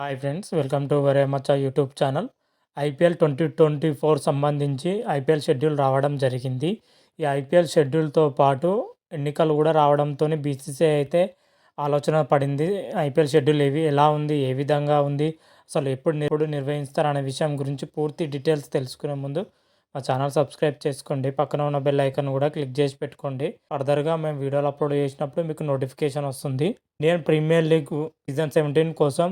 Hi friends, welcome to వరే మచ్చా YouTube channel. IPL 2024 సంబంధించి IPL schedule రావడం జరిగింది. ఈ ఐపీఎల్ షెడ్యూల్తో పాటు ఎన్నికలు కూడా రావడంతో బీసీసీఐ అయితే ఆలోచన పడింది. ఐపీఎల్ షెడ్యూల్ ఎలా ఉంది, ఏ విధంగా ఉంది, అసలు ఎప్పుడు నిర్వహిస్తారు అనే విషయం గురించి పూర్తి డీటెయిల్స్ తెలుసుకునే ముందు మా ఛానల్ సబ్స్క్రైబ్ చేసుకోండి. పక్కన ఉన్న బెల్ ఐకాన్ కూడా క్లిక్ చేసి పెట్టుకోండి. ఫర్దర్గా మేము వీడియోలు అప్లోడ్ చేసినప్పుడు మీకు నోటిఫికేషన్ వస్తుంది. ఇండియన్ ప్రీమియర్ లీగ్ సీజన్ 17 కోసం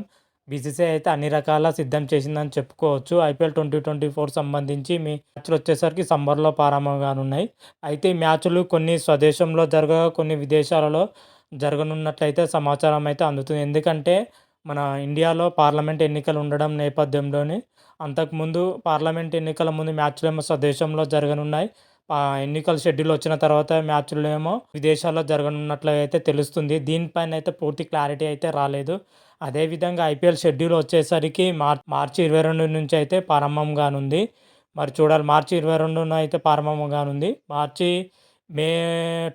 బీసీసీఐ అయితే అన్ని రకాల సిద్ధం చేసిందని చెప్పుకోవచ్చు. ఐపీఎల్ 2024 సంబంధించి మీ మ్యాచ్లు వచ్చేసరికి సమ్మర్లో ప్రారంభంగానున్నాయి. అయితే ఈ మ్యాచ్లు కొన్ని స్వదేశంలో కొన్ని విదేశాలలో జరగనున్నట్లయితే సమాచారం అయితే అందుతుంది. ఎందుకంటే మన ఇండియాలో పార్లమెంట్ ఎన్నికలు ఉండడం నేపథ్యంలోని అంతకుముందు పార్లమెంట్ ఎన్నికల ముందు మ్యాచ్లు ఏమో స్వదేశంలో జరగనున్నాయి. ఎన్నికల షెడ్యూల్ వచ్చిన తర్వాత మ్యాచ్లు ఏమో విదేశాల్లో జరగనున్నట్లయితే తెలుస్తుంది. దీనిపైన అయితే పూర్తి క్లారిటీ అయితే రాలేదు. అదేవిధంగా ఐపీఎల్ షెడ్యూల్ వచ్చేసరికి మార్చి 22 నుంచి అయితే ప్రారంభంగానుంది. మరి చూడాలి, మార్చి 22న అయితే ప్రారంభంగానుంది. మే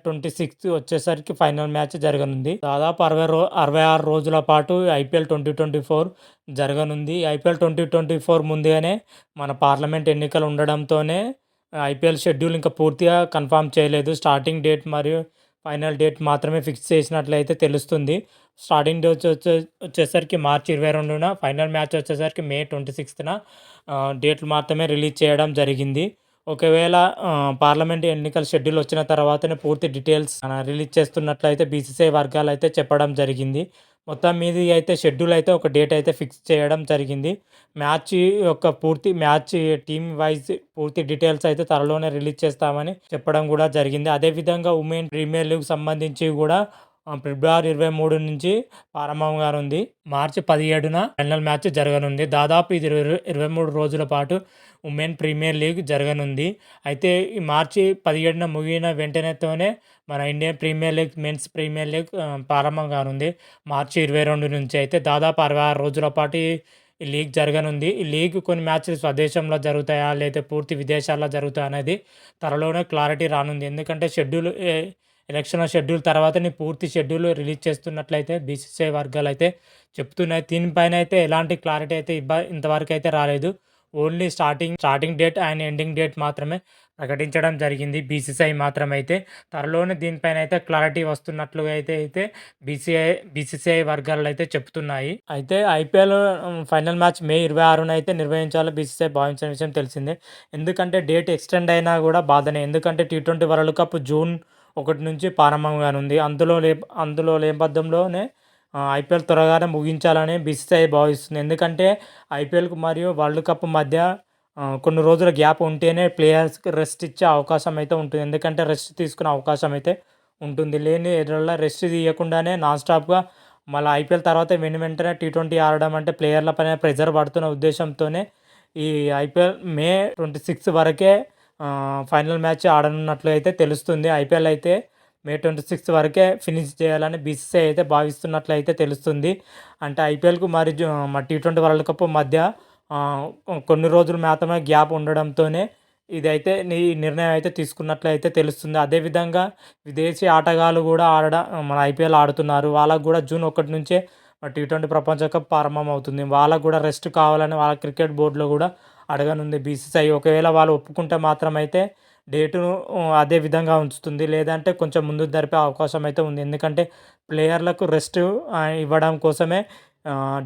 26 వచ్చేసరికి ఫైనల్ మ్యాచ్ జరగనుంది. దాదాపు 66 రోజుల పాటు ఐపీఎల్ 2024 జరగనుంది. ఐపీఎల్ 2024 ముందుగానే మన పార్లమెంట్ ఎన్నికలు ఉండడంతోనే ఐపీఎల్ షెడ్యూల్ ఇంకా పూర్తిగా కన్ఫర్మ్ చేయలేదు. స్టార్టింగ్ డేట్ మరియు ఫైనల్ డేట్ మాత్రమే ఫిక్స్ చేసినట్లయితే తెలుస్తుంది. స్టార్టింగ్ డేట్ వచ్చేసరికి మార్చి 22న, ఫైనల్ మ్యాచ్ వచ్చేసరికి మే 26న డేట్లు మాత్రమే రిలీజ్ చేయడం జరిగింది. ఒకవేళ పార్లమెంట్ ఎన్నికల షెడ్యూల్ వచ్చిన తర్వాతనే పూర్తి డీటెయిల్స్ రిలీజ్ చేస్తున్నట్లయితే బీసీసీఐ వర్గాలు అయితే చెప్పడం జరిగింది. మొత్తం మీద అయితే షెడ్యూల్ అయితే ఒక డేట్ అయితే ఫిక్స్ చేయడం జరిగింది. మ్యాచ్ టీమ్ వైజ్ పూర్తి డీటెయిల్స్ అయితే త్వరలోనే రిలీజ్ చేస్తామని చెప్పడం కూడా జరిగింది. అదేవిధంగా ఉమెన్ ప్రీమియర్ లీగ్ సంబంధించి కూడా ఫిబ్రవరి 23 నుంచి ప్రారంభంగానుంది. మార్చి 17న ఫైనల్ మ్యాచ్ జరగనుంది. దాదాపు ఇది 23 రోజుల పాటు ఉమెన్ ప్రీమియర్ లీగ్ జరగనుంది. అయితే ఈ మార్చి 17న ముగిన వెంటనేతోనే మన Indian Premier League, men's Premier League ప్రారంభం కానుంది. మార్చి 22 నుంచి అయితే దాదాపు 66 రోజుల పాటు ఈ లీగ్ జరగనుంది. ఈ లీగ్ కొన్ని మ్యాచ్లు స్వదేశంలో జరుగుతాయా లేదా పూర్తి విదేశాల్లో జరుగుతాయా అనేది త్వరలోనే క్లారిటీ రానుంది. ఎందుకంటే ఎలక్షన్ షెడ్యూల్ తర్వాతనే పూర్తి షెడ్యూల్ రిలీజ్ చేస్తున్నట్లయితే బీసీసీఐ వర్గాలు అయితే చెప్తున్నాయి. దీనిపైన అయితే ఎలాంటి క్లారిటీ అయితే ఇంతవరకు అయితే రాలేదు. Only starting date and ending date మాత్రమే ప్రకటించడం జరిగింది బీసీసీఐ మాత్రమైతే. త్వరలోనే దీనిపైన అయితే క్లారిటీ వస్తున్నట్లుగా అయితే బీసీసీఐ వర్గాలు అయితే చెప్తున్నాయి. అయితే ఐపీఎల్ ఫైనల్ మ్యాచ్ మే 26న అయితే నిర్వహించాలో బీసీసీఐ భావించిన విషయం తెలిసిందే. ఎందుకంటే డేట్ ఎక్స్టెండ్ అయినా కూడా బాధనే. ఎందుకంటే T20 వరల్డ్ కప్ జూన్ 1 నుంచి ప్రారంభంగానుంది. అందులో నేపథ్యంలోనే ఐపీఎల్ త్వరగానే ముగించాలని బీసీసీఐ భావిస్తుంది. ఎందుకంటే ఐపీఎల్కు మరియు వరల్డ్ కప్ మధ్య కొన్ని రోజుల గ్యాప్ ఉంటేనే ప్లేయర్స్కి రెస్ట్ ఇచ్చే అవకాశం అయితే ఉంటుంది. ఎందుకంటే రెస్ట్ తీసుకునే అవకాశం అయితే ఉంటుంది. లేని ఎడల రెస్ట్ తీయకుండానే నాన్ స్టాప్గా మళ్ళీ ఐపీఎల్ తర్వాత వెంటనే T20 ఆడడం అంటే ప్లేయర్ల పైన ప్రెజర్ పడుతున్న ఉద్దేశంతోనే ఈ ఐపీఎల్ మే 26 వరకే ఫైనల్ మ్యాచ్ ఆడనున్నట్లు అయితే తెలుస్తుంది. ఐపీఎల్ అయితే మే 26 వరకే ఫినిష్ చేయాలని బీసీసీఐ అయితే భావిస్తున్నట్లయితే తెలుస్తుంది. అంటే ఐపీఎల్కు మరి T20 వరల్డ్ కప్ మధ్య కొన్ని రోజులు మాత్రమే గ్యాప్ ఉండడంతోనే ఇదైతే నిర్ణయం అయితే తీసుకున్నట్లయితే తెలుస్తుంది. అదేవిధంగా విదేశీ ఆటగాళ్ళు కూడా మన ఐపీఎల్ ఆడుతున్నారు. వాళ్ళకు కూడా జూన్ 1 నుంచే T20 ప్రపంచ కప్ ప్రారంభం అవుతుంది. వాళ్ళకు కూడా రెస్ట్ కావాలని వాళ్ళ క్రికెట్ బోర్డులో కూడా అడగనుంది బీసీసీఐ. ఒకవేళ వాళ్ళు ఒప్పుకుంటే మాత్రం అయితే డేటును అదే విధంగా ఉంచుతుంది. లేదంటే కొంచెం ముందు జరిపే అవకాశం అయితే ఉంది. ఎందుకంటే ప్లేయర్లకు రెస్ట్ ఇవ్వడం కోసమే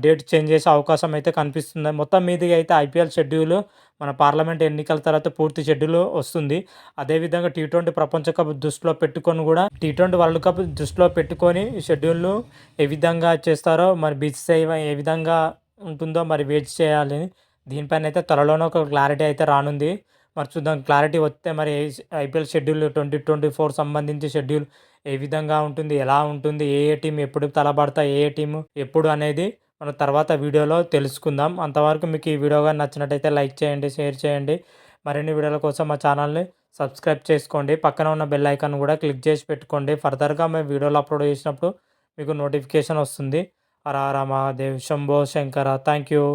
డేట్ చేంజ్ చేసే అవకాశం అయితే కనిపిస్తుంది. మొత్తం మీదుగా అయితే ఐపీఎల్ షెడ్యూల్ మన పార్లమెంట్ ఎన్నికల తర్వాత పూర్తి షెడ్యూల్ వస్తుంది. అదేవిధంగా T20 ప్రపంచ కప్ దృష్టిలో పెట్టుకొని కూడా T20 వరల్డ్ కప్ దృష్టిలో పెట్టుకొని షెడ్యూల్ను ఏ విధంగా చేస్తారో మరి బీసీసీఐ ఏ విధంగా ఉంటుందో మరి వెయిట్ చేయాలని. దీనిపైన అయితే త్వరలోనే ఒక క్లారిటీ అయితే రానుంది. మరి చూద్దాం, క్లారిటీ వస్తే మరి ఐపీఎల్ షెడ్యూల్ 2024 సంబంధించి షెడ్యూల్ ఏ విధంగా ఉంటుంది, ఎలా ఉంటుంది, ఏ టీం ఎప్పుడు తలపడతాయి, ఏ టీము ఎప్పుడు అనేది మనం తర్వాత వీడియోలో తెలుసుకుందాం. అంతవరకు మీకు ఈ వీడియో కానీ నచ్చినట్టయితే లైక్ చేయండి, షేర్ చేయండి. మరిన్ని వీడియోల కోసం మా ఛానల్ని సబ్స్క్రైబ్ చేసుకోండి. పక్కన ఉన్న బెల్ ఐకాన్ కూడా క్లిక్ చేసి పెట్టుకోండి. ఫర్దర్గా మేము వీడియోలు అప్లోడ్ చేసినప్పుడు మీకు నోటిఫికేషన్ వస్తుంది. హర హర మహాదేవ్, శంభో శంకర. Thank you.